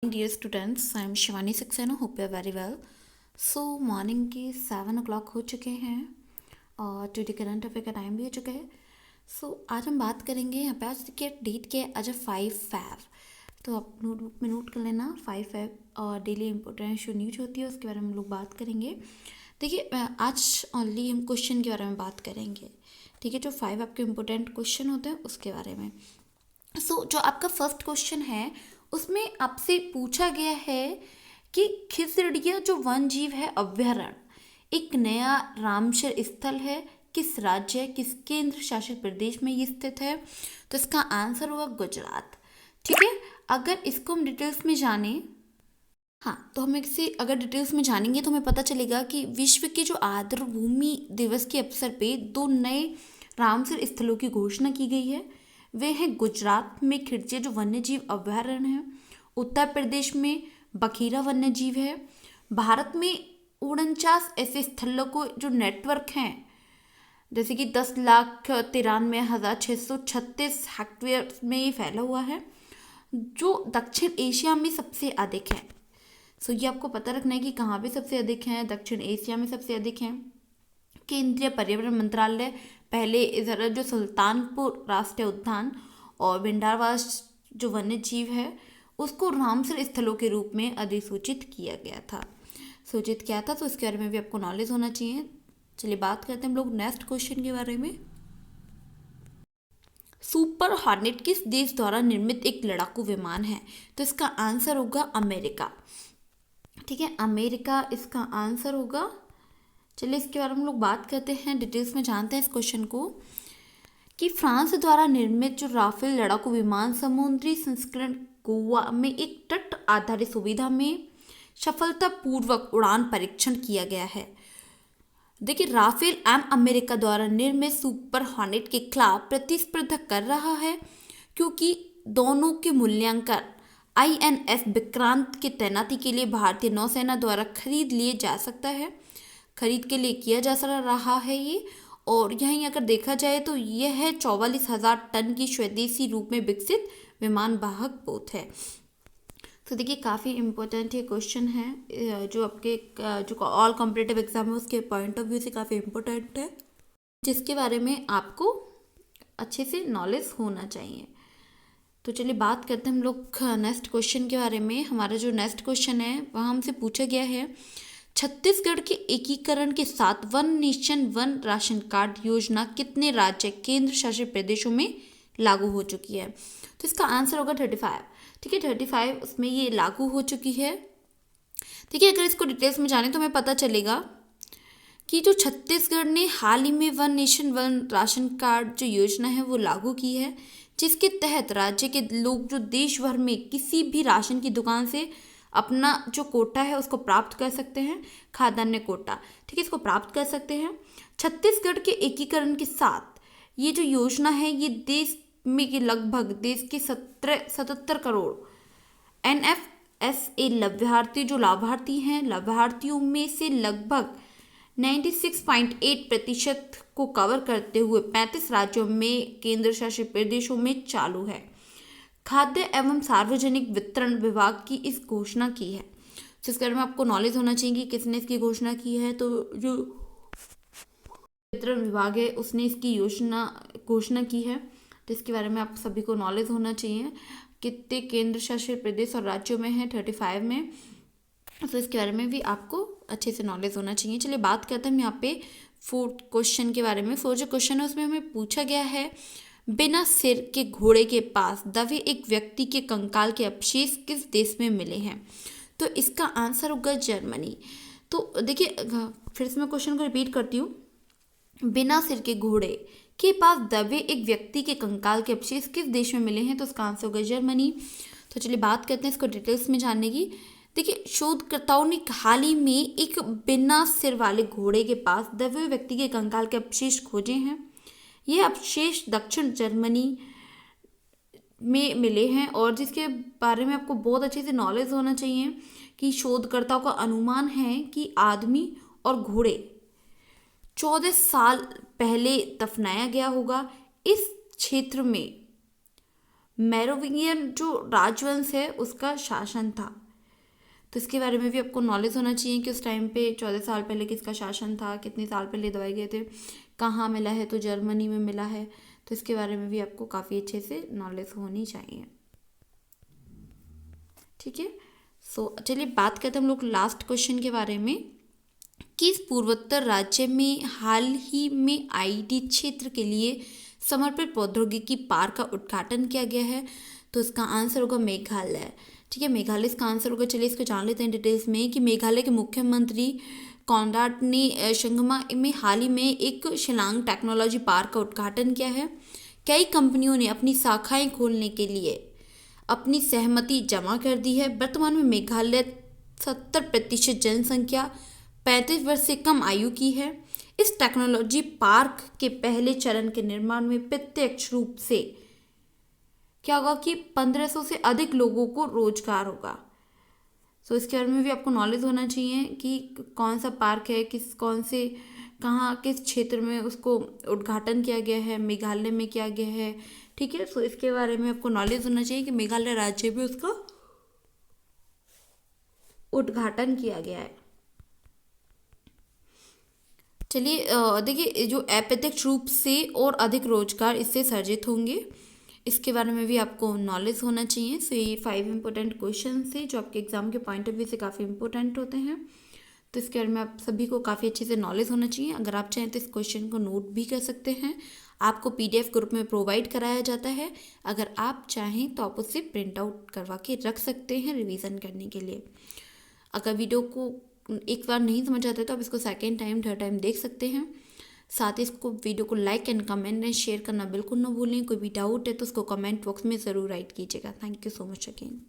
Dear students, I am Shivani Saxena. Hope you are very well. So morning के 7 o'clock हो चुके हैं और टुडे करंट अफेयर का टाइम भी हो चुका है. आज हम बात करेंगे यहाँ पे. आज के डेट के आज है 5 Feb. तो आप नोटबुक में नोट कर लेना 5 Feb. और डेली इंपॉर्टेंट जो न्यूज होती है उसके बारे में हम लोग बात करेंगे. देखिए आज ओनली हम क्वेश्चन के बारे में बात करेंगे. ठीक है, जो 5 आपके इम्पोर्टेंट क्वेश्चन होते हैं उसके बारे में. जो आपका फर्स्ट क्वेश्चन है उसमें आपसे पूछा गया है कि खिसड़िया जो वन जीव है अभ्यारण्य एक नया रामसर स्थल है, किस राज्य, किस केंद्र शासित प्रदेश में ये स्थित है? तो इसका आंसर होगा गुजरात. ठीक है, अगर इसको हम डिटेल्स में जाने, हाँ, तो हम इसे अगर डिटेल्स में जानेंगे तो हमें पता चलेगा कि विश्व के जो आर्द्रभूमि दिवस के अवसर पे 2 नए रामसर स्थलों की घोषणा की गई है. वे हैं गुजरात में खिड़चे जो वन्यजीव अभ्यारण्य है, उत्तर प्रदेश में बखीरा वन्यजीव है. भारत में 49 ऐसे स्थलों को जो नेटवर्क हैं, जैसे कि 10,93,636 हेक्टेयर में ये फैला हुआ है, जो दक्षिण एशिया में सबसे अधिक है. ये आपको पता रखना है कि कहाँ पे सबसे अधिक हैं. दक्षिण एशिया में सबसे अधिक हैं. केंद्रीय पर्यावरण मंत्रालय पहले इधर जो सुल्तानपुर राष्ट्रीय उद्यान और भिंडारवास जो वन्य जीव है उसको रामसर स्थलों के रूप में अधिसूचित किया गया था. तो इसके बारे में भी आपको नॉलेज होना चाहिए. चलिए बात करते हैं हम लोग नेक्स्ट क्वेश्चन के बारे में. सुपर हॉर्नेट किस देश द्वारा निर्मित एक लड़ाकू विमान है? तो इसका आंसर होगा अमेरिका. ठीक है, अमेरिका इसका आंसर होगा. चलिए इसके बारे में हम लोग बात करते हैं, डिटेल्स में जानते हैं इस क्वेश्चन को कि फ्रांस द्वारा निर्मित जो राफेल लड़ाकू विमान समुद्री संस्करण गोवा में एक तट आधारित सुविधा में सफलतापूर्वक उड़ान परीक्षण किया गया है. देखिए, राफेल अमेरिका द्वारा निर्मित सुपर हॉर्नेट के खिलाफ प्रतिस्पर्धा कर रहा है क्योंकि दोनों के मूल्यांकन INS विक्रांत की तैनाती के लिए भारतीय नौसेना द्वारा खरीद लिए जा सकता है, खरीद के लिए किया जा रहा है ये. और यहीं अगर देखा जाए तो यह है 44,000 टन की स्वदेशी रूप में विकसित विमान वाहक पोत है. तो देखिए काफ़ी इम्पोर्टेंट ये क्वेश्चन है, जो आपके जो ऑल कॉम्पिटिटिव एग्जाम है उसके पॉइंट ऑफ व्यू से काफ़ी इम्पोर्टेंट है, जिसके बारे में आपको अच्छे से नॉलेज होना चाहिए. तो चलिए बात करते हैं हम लोग नेक्स्ट क्वेश्चन के बारे में. हमारा जो नेक्स्ट क्वेश्चन है वह हमसे पूछा गया है छत्तीसगढ़ के एकीकरण के साथ one nation one ration card योजना कितने राज्य केंद्र शासित प्रदेशों में लागू हो चुकी है? तो इसका आंसर होगा 35. ठीक है, 35 उसमें ये लागू हो चुकी है. ठीक है, अगर इसको डिटेल्स में जाने तो हमें पता चलेगा कि जो छत्तीसगढ़ ने हाल ही में one nation one ration card जो योजना है वो लागू की है, जिसके तहत राज्य के लोग जो देश भर में किसी भी राशन की दुकान से अपना जो कोटा है उसको प्राप्त कर सकते हैं, खाद्यान्न कोटा. ठीक है, इसको प्राप्त कर सकते हैं. छत्तीसगढ़ के एकीकरण के साथ ये जो योजना है ये देश में के लगभग देश के 77 करोड़ NFSA लाभार्थी हैं, लाभार्थियों में से लगभग 96.8% को कवर करते हुए 35 राज्यों में केंद्र शासित प्रदेशों में चालू है. खाद्य एवं सार्वजनिक वितरण विभाग की इस घोषणा की है. जिसके बारे में आपको नॉलेज होना चाहिए कि किसने इसकी घोषणा की है. तो जो वितरण विभाग है उसने इसकी घोषणा की है. तो इसके बारे में आप सभी को नॉलेज होना चाहिए. कितने केंद्र शासित प्रदेश और राज्यों में है? 35 में. तो इसके बारे में भी आपको अच्छे से नॉलेज होना चाहिए. चलिए बात करते हैं हम यहाँ पे 4th क्वेश्चन के बारे में. 4th जो क्वेश्चन है उसमें हमें पूछा गया है बिना सिर के घोड़े के पास दबे एक व्यक्ति के कंकाल के अवशेष किस देश में मिले हैं? तो इसका आंसर होगा जर्मनी. तो देखिए फिर से मैं क्वेश्चन को रिपीट करती हूँ. बिना सिर के घोड़े के पास दबे एक व्यक्ति के कंकाल के अवशेष किस देश में मिले हैं? तो इसका आंसर होगा जर्मनी. तो चलिए बात करते हैं इसको डिटेल्स में जानने की. देखिए, शोधकर्ताओं ने हाल ही में एक बिना सिर वाले घोड़े के पास दबे हुए व्यक्ति के कंकाल के अवशेष खोजे हैं. यह अवशेष दक्षिण जर्मनी में मिले हैं और जिसके बारे में आपको बहुत अच्छे से नॉलेज होना चाहिए कि शोधकर्ताओं का अनुमान है कि आदमी और घोड़े 14 साल पहले दफनाया गया होगा. इस क्षेत्र में मेरोविंगियन जो राजवंश है उसका शासन था। तो इसके बारे में भी आपको नॉलेज होना चाहिए कि उस टाइम पे 14 साल पहले किसका शासन था, कितने साल पहले दवाए गए थे, कहाँ मिला है, तो जर्मनी में मिला है। तो इसके बारे में भी आपको काफ़ी अच्छे से नॉलेज होनी चाहिए। ठीक है, सो चलिए बात करते हैं हम लोग लास्ट क्वेश्चन के बारे में। किस पूर्वोत्तर राज्य में हाल ही में आईटी क्षेत्र के लिए समर्पित प्रौद्योगिकी पार्क का उद्घाटन किया गया है? तो इसका आंसर होगा मेघालय। ठीक है, मेघालय इसका आंसर होगा। चलिए इसको जान लेते हैं डिटेल्स में कि मेघालय के मुख्यमंत्री कॉनराड ने शिंगमा में हाल ही में एक शिलांग टेक्नोलॉजी पार्क का उद्घाटन किया है। कई कंपनियों ने अपनी शाखाएं खोलने के लिए अपनी सहमति जमा कर दी है। वर्तमान में मेघालय 70% जनसंख्या 35 वर्ष से कम आयु की है। इस टेक्नोलॉजी पार्क के पहले चरण के निर्माण में प्रत्यक्ष रूप से क्या होगा कि 1500 से अधिक लोगों को रोजगार होगा। सो इसके बारे में भी आपको नॉलेज होना चाहिए कि कौन सा पार्क है, कहाँ किस क्षेत्र में उसको उद्घाटन किया गया है, मेघालय में किया गया है। ठीक है, सो इसके बारे में आपको नॉलेज होना चाहिए कि मेघालय राज्य में उसका उद्घाटन किया गया है। चलिए देखिए, जो अप्रत्यक्ष रूप से और अधिक रोजगार इससे सर्जित होंगे, इसके बारे में भी आपको नॉलेज होना चाहिए। सो ये 5 इंपॉर्टेंट क्वेश्चन थे जो आपके एग्जाम के पॉइंट ऑफ व्यू से काफ़ी इंपॉर्टेंट होते हैं। तो इसके बारे में आप सभी को काफ़ी अच्छे से नॉलेज होना चाहिए। अगर आप चाहें तो इस क्वेश्चन को नोट भी कर सकते हैं, आपको PDF ग्रुप में प्रोवाइड कराया जाता है। अगर आप चाहें तो आप उससे प्रिंट आउट करवा के रख सकते हैं रिवीजन करने के लिए। अगर वीडियो को एक बार नहीं समझ आता तो आप इसको सेकेंड टाइम, थर्ड टाइम देख सकते हैं। साथ ही इसको वीडियो को like and comment and share करना बिल्कुल ना भूलें। कोई भी डाउट है तो उसको कमेंट बॉक्स में ज़रूर राइट कीजिएगा। Thank you so much again.